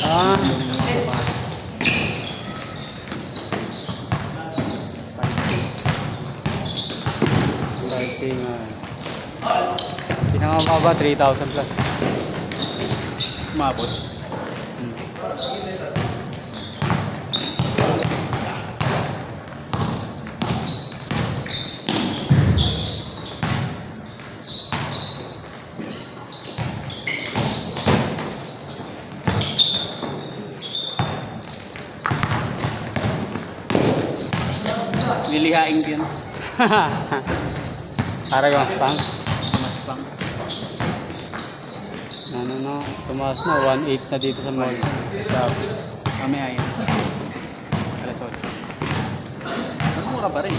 Ah, lighting. Pinakamababa 3,000 plus. Umabot. Lilihain ko yun. Para yung spam. Mas pang. Ano na, tumaas na 1.8 na dito sa mall. Sa mamaya yun. Alas 8. Ang mura pa rin.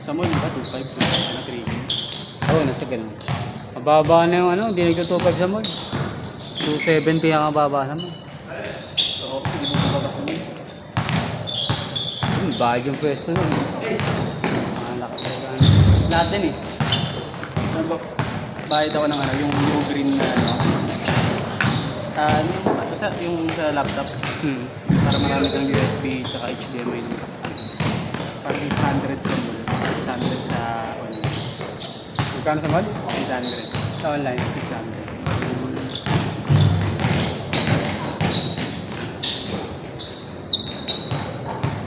Sa mall ba? 2.5. Na 3. Oo, nasa ganun. Mababa na yung ano, hindi nagtutupav sa mall. 270 ang mababa naman. So, hindi mo babak sa mall. Bahag yung pwesto nun. Malaki talaga. Lahat din eh. Bayad ako ng ano, yung green na ano. Basta yung sa laptop. Para marami kang USB tsaka HDMI ng saksan. Parang 800 sa mall. 600 sa online. Magkano sa mall? 800. Sa online. 600.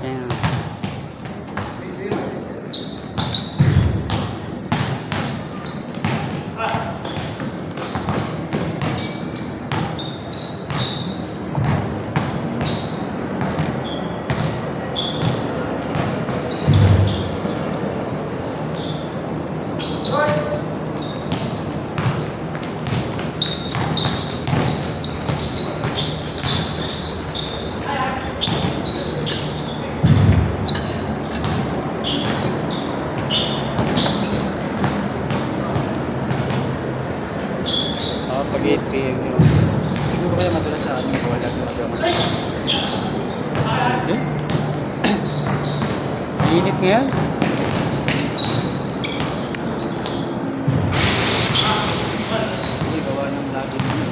Ayan. Pag 8 PM yun. Siguro kaya madalas sa amin ko wala na magawa. Eh? Mainit ngayon? Hindi gawa ng lagi naman.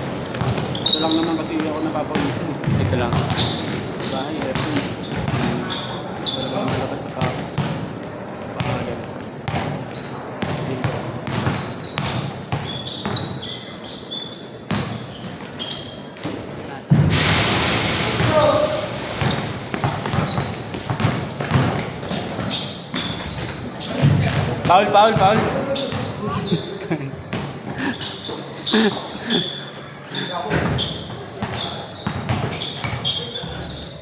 Ito lang naman kasi ako napapawisan eh. Ito lang. Sa bahay, aircon. Wala ba yung malabas sa kaos? Pahagan. Dito. Foul, foul, foul.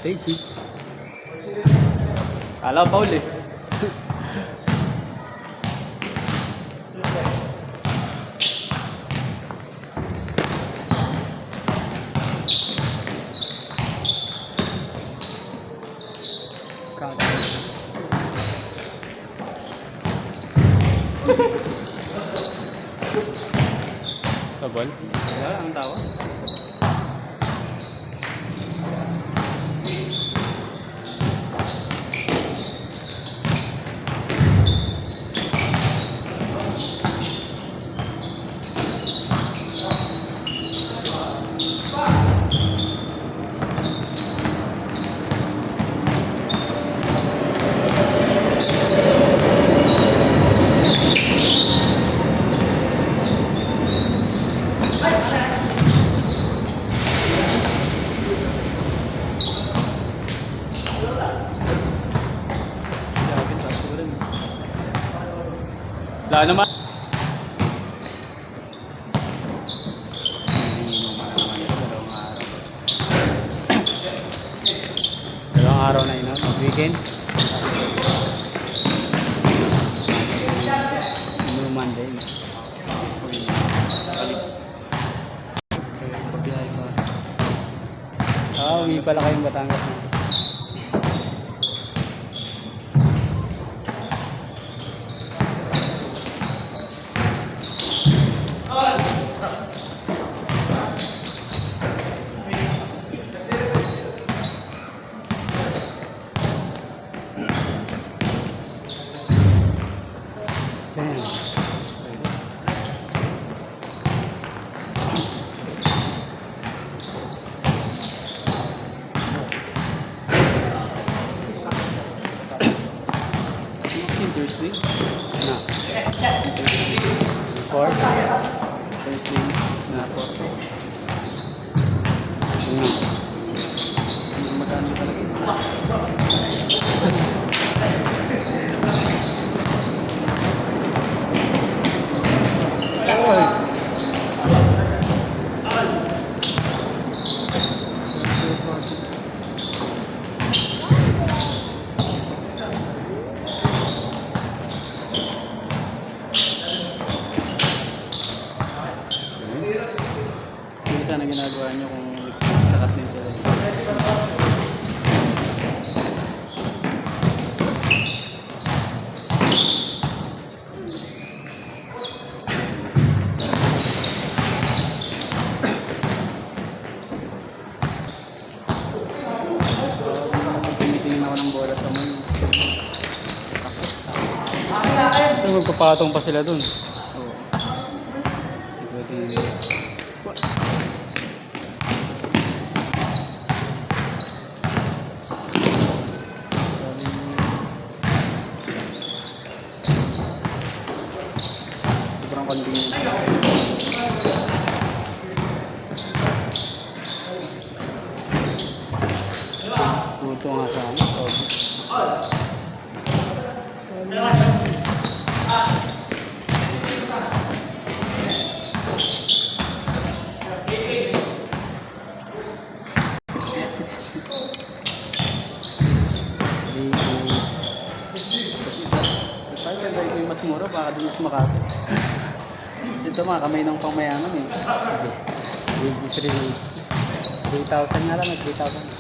Daisy. Kala foul eh. Tabal. Wala, ang tawa. Wala naman. Dalawang araw na yun, weekend. New Monday. Pabiyahe ko. Uwi pala kayong Batangas na. Turuan nyo kung nagsakat din sila. Tinitingin ako ng bola sa mga. Magpapatong pa sila dun. Oo. Sobrang convenient. Tuto nga sa ano. Parang ganda yung mas mura, baka dun mas Makati. Kasi ito mga kamay ng pangmayaman eh. 3,000 nga lang, 3,000.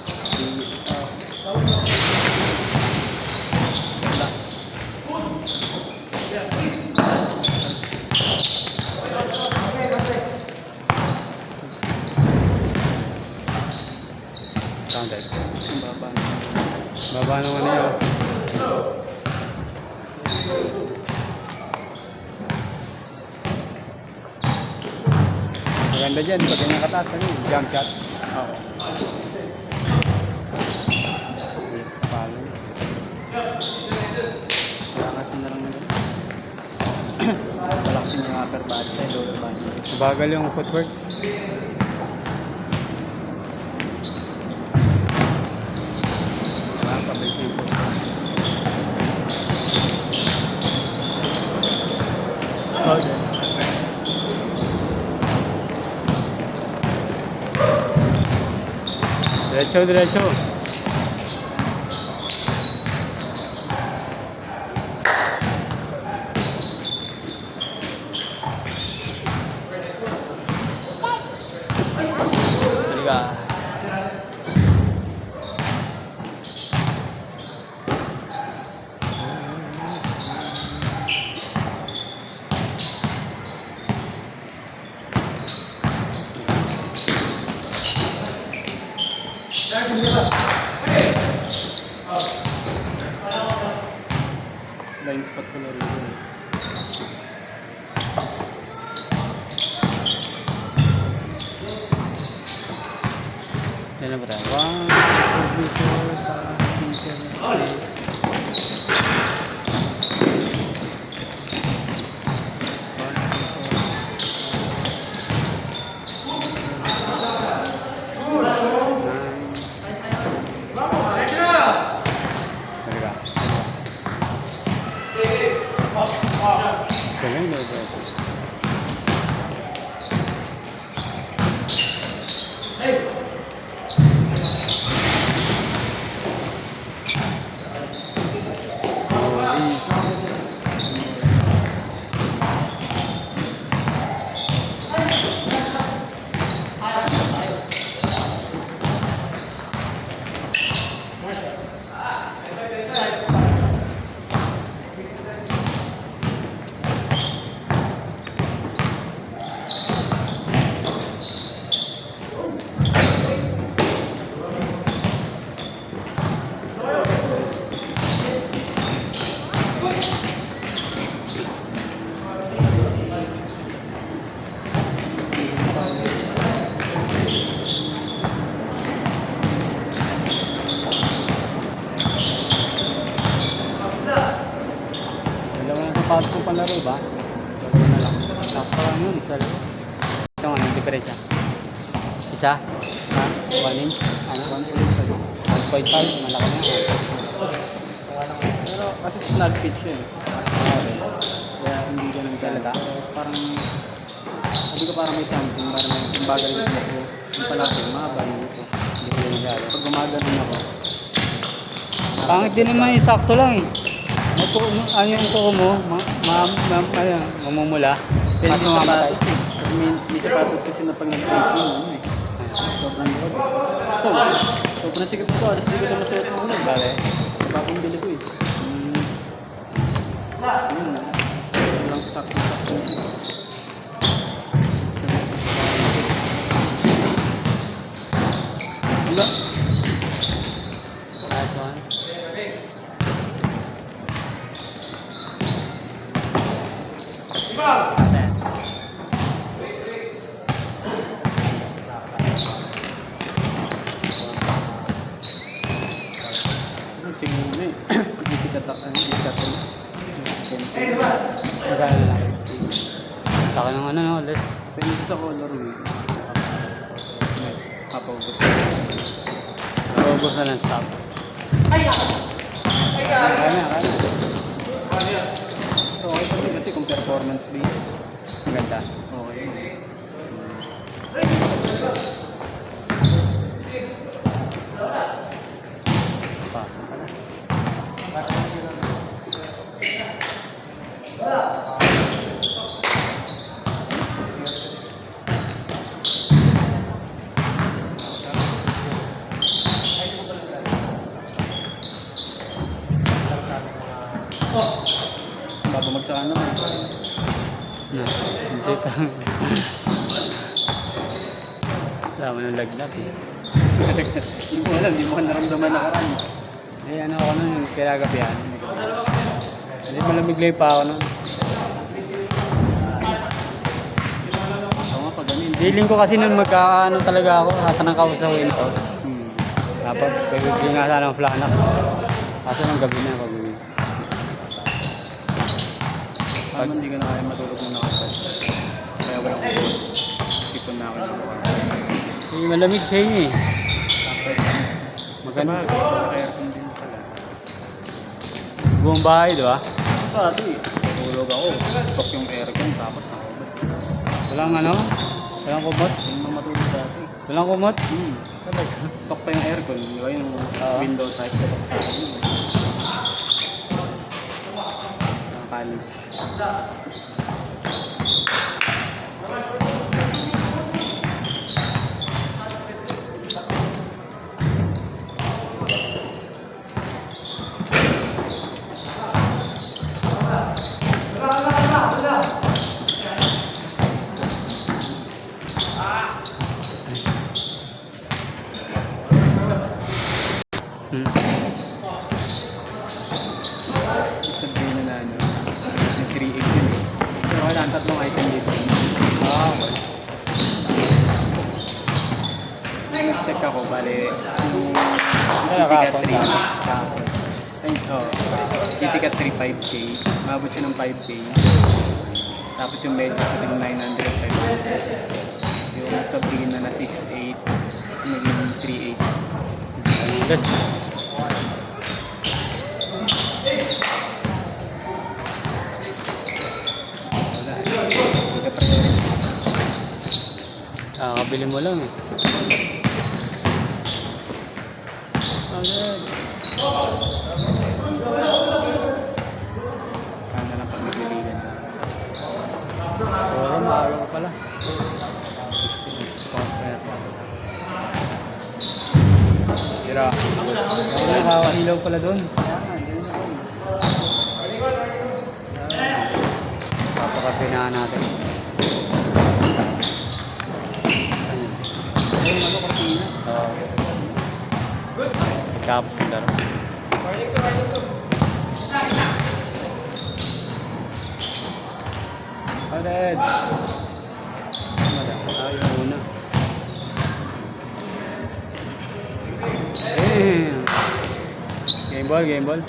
Sounded. Ang baba na. Baba naman na yun. Maganda dyan, pag ganyan kataas, ano yun? Jump shot. Oo. Palo. Angat na lang nila. Palaksin yung upper body, lower body. Bagal yung footwork. Kailangan pabilis yung footwork. Okay. Diretso, diretso. Talaga. Blind spot ko na rin yun. Yan na ba tayo? 1, 2, 3, 4, 5, 6, 7, 8. Galing na ito. Pag ko palaro ba? Laro na lang. Sakto lang yun. Dalawa. Ito nga, yung diferensya. Isa? Ha? 1 inch? Ano? 1.5? Malaki na. Pero kasi snag pitch yun. Kaya hindi ganun talaga. Parang, sabi ko parang may something, parang may bagal dito ako. Yung palaki, mahaba dito. Hindi ko yung galo. Pag gumaganon ako, Pangit din naman yung sakto lang eh. Ano yung tuko mo? Mamumula. Pero Mas yung mamamatay. sapatos eh. Kasi may sapatos kasi na pag nag-breaking yun eh. Sobrang lord. Sobrang sikip ko. Alas di ko na masuot mo ulit. Bakit? Bagong bili ko eh. Ayun na. Walang sakto-sakto. Wala. Last one. Sige muna eh. Hindi kita takan. Hindi kita takan. Magkano na lang? Taka ng ano no, ulit. Pwede sa color wheel. Kapag Robos na lang stop. Kaya na. So, okay pa rin kasi kung performance based. Maganda. Okay. Pasok ka na. Babamagsakan naman. Na, hindi tang. Wala mo ng laglag eh. Hindi mo alam, hindi mo ka naramdaman na karan. Eh ano ako nun, yung kinagabihan. Hindi malamig pa ako nun. Oo nga, pag ganun. Feeling ko kasi nun magkakaano talaga ako, hatanang kausawin ko. Hmm. Dapat, pwede nga sana ng flanak. Kaso ng gabi na pag Tama, hindi ka na kaya matulog muna kapag. Kaya walang ulo. Sipon na ako ng mukha. eh, malamig sa inyo eh. Tapos, Maganda. naka-aircon din pala. Buong bahay, di ba? Dati, tulog ako. Tok yung aircon, tapos nakabot. Walang ano? Walang kumot? Yung mga matulog dati. Walang kumot? Talaga. Tok pa yung aircon. Di ba yung Oo. window type na tok sa akin. Nakakali. Hmm. Sabihin na ano, yung 3.8 yun eh. Pero wala, ang tatlong item dito. Okay. Check ako, bale, yung Kaya KitKat kapon 3. na. Ay, oh, KitKat 3, 5K. Mabot siya ng 5K. Tapos yung medyo sa ting 900, 500. Yung sabihin na 6.8, naging 3.8. Good. Wala, hindi ka priority. Kabili mo lang eh. Agad. Kanda lang pag nagliligan. Oo, maaga ko pala. Tira. Ay, nakakailaw pala doon. Papakapinahan natin. Ayun, ano, kortina. Oo. Tapos yung laro. Alright. Tayo muna. Damn. Game ball, game ball.